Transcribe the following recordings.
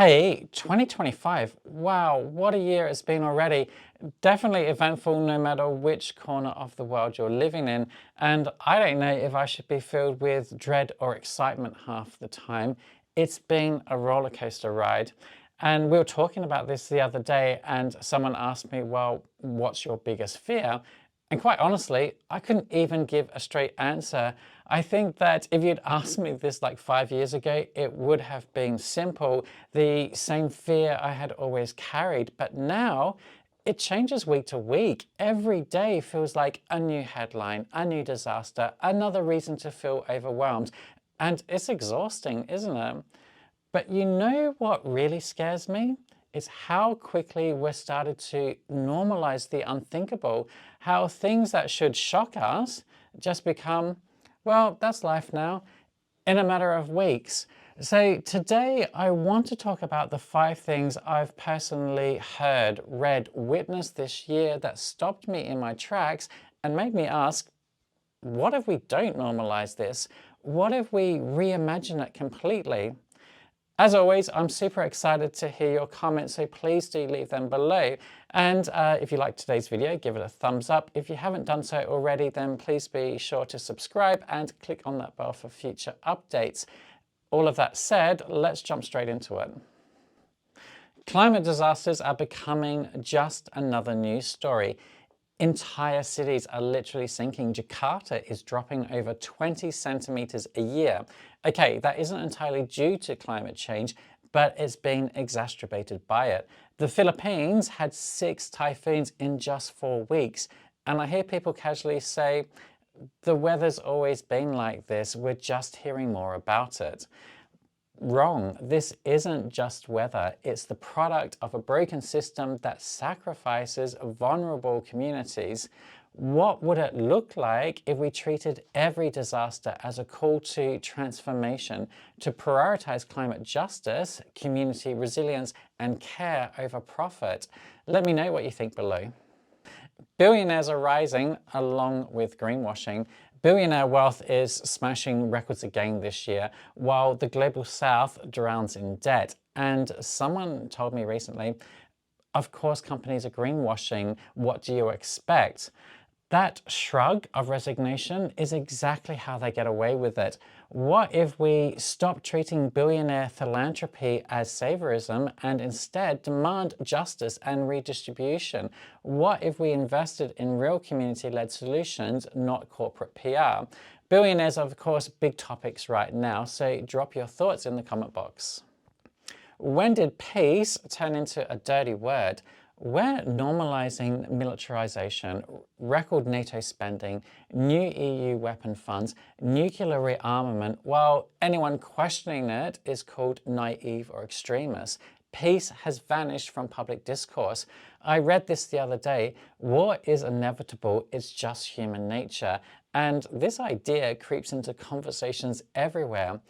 Hey, 2025. Wow, what a year it's been already. Definitely eventful no matter which corner of the world you're living in. And I don't know if I should be filled with dread or excitement half the time. It's been a roller coaster ride. And we were talking about this the other day, and someone asked me, well, what's your biggest fear? And quite honestly, I couldn't even give a straight answer. I think that if you'd asked me this like 5 years ago, it would have been simple, the same fear I had always carried. But now it changes week to week. Every day feels like a new headline, a new disaster, another reason to feel overwhelmed. And it's exhausting, isn't it? But you know what really scares me? Is how quickly we're started to normalize the unthinkable, how things that should shock us just become, well, that's life now, in a matter of weeks. So today I want to talk about the 5 things I've personally heard, read, witnessed this year that stopped me in my tracks and made me ask, what if we don't normalize this? What if we reimagine it completely? As always, I'm super excited to hear your comments, so please do leave them below. And if you liked today's video, give it a thumbs up. If you haven't done so already, then please be sure to subscribe and click on that bell for future updates. All of that said, let's jump straight into it. Climate disasters are becoming just another news story. Entire cities are literally sinking. Jakarta is dropping over 20 centimeters a year. Okay, that isn't entirely due to climate change, but it's been exacerbated by it. The Philippines had 6 typhoons in just 4 weeks. And I hear people casually say, the weather's always been like this, we're just hearing more about it. Wrong. This isn't just weather. It's the product of a broken system that sacrifices vulnerable communities. What would it look like if we treated every disaster as a call to transformation, to prioritize climate justice, community resilience, and care over profit? Let me know what you think below. Billionaires are rising along with greenwashing. Billionaire wealth is smashing records again this year, while the global south drowns in debt. And someone told me recently, of course companies are greenwashing, what do you expect? That shrug of resignation is exactly how they get away with it. What if we stop treating billionaire philanthropy as saviorism and instead demand justice and redistribution? What if we invested in real community-led solutions, not corporate PR? Billionaires are, of course, big topics right now, so drop your thoughts in the comment box. When did peace turn into a dirty word? We're normalising militarisation, record NATO spending, new EU weapon funds, nuclear rearmament, while anyone questioning it is called naive or extremist. Peace has vanished from public discourse. I read this the other day. War is inevitable, it's just human nature. And this idea creeps into conversations everywhere.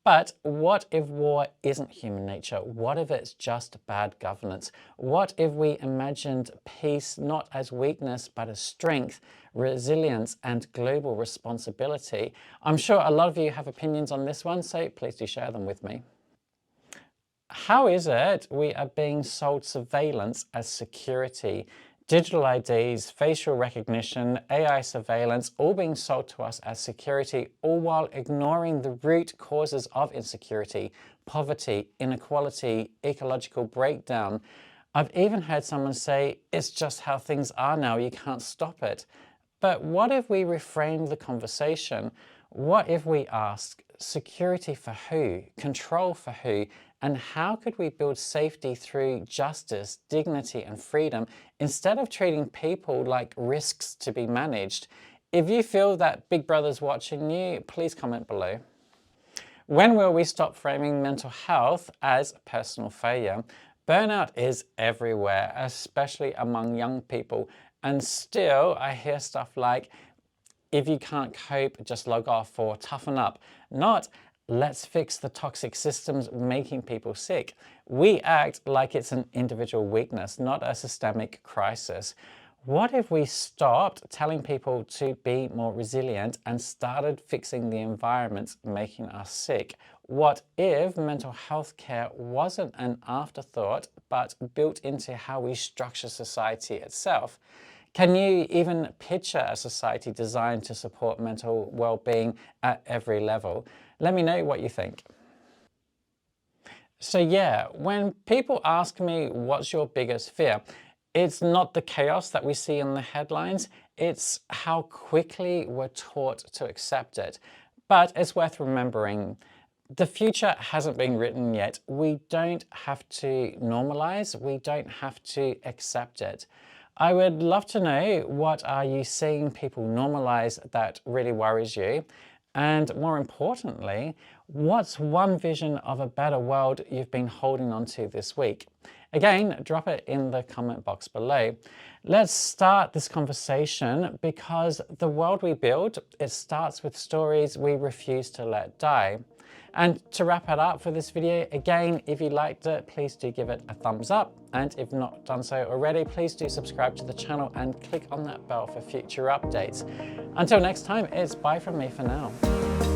But what if war isn't human nature? What if it's just bad governance? What if we imagined peace not as weakness, but as strength, resilience, and global responsibility? I'm sure a lot of you have opinions on this one, so please do share them with me. How is it we are being sold surveillance as security? Digital IDs, facial recognition, AI surveillance, all being sold to us as security, all while ignoring the root causes of insecurity, poverty, inequality, ecological breakdown. I've even heard someone say, it's just how things are now, you can't stop it. But what if we reframe the conversation? What if we ask, security for who? Control for who? And how could we build safety through justice, dignity, and freedom instead of treating people like risks to be managed? If you feel that Big Brother's watching you, please comment below. When will we stop framing mental health as personal failure? Burnout is everywhere, especially among young people. And still, I hear stuff like, if you can't cope, just log off, or toughen up. Not, let's fix the toxic systems making people sick. We act like it's an individual weakness, not a systemic crisis. What if we stopped telling people to be more resilient and started fixing the environments making us sick? What if mental health care wasn't an afterthought, but built into how we structure society itself? Can you even picture a society designed to support mental well-being at every level? Let me know what you think. So yeah, when people ask me what's your biggest fear, it's not the chaos that we see in the headlines, it's how quickly we're taught to accept it. But it's worth remembering, the future hasn't been written yet. We don't have to normalize, we don't have to accept it. I would love to know, what are you seeing people normalize that really worries you? And more importantly, what's one vision of a better world you've been holding on to this week? Again, drop it in the comment box below. Let's start this conversation, because the world we build, it starts with stories we refuse to let die. And to wrap it up for this video, again, if you liked it, please do give it a thumbs up. And if not done so already, please do subscribe to the channel and click on that bell for future updates. Until next time, it's bye from me for now.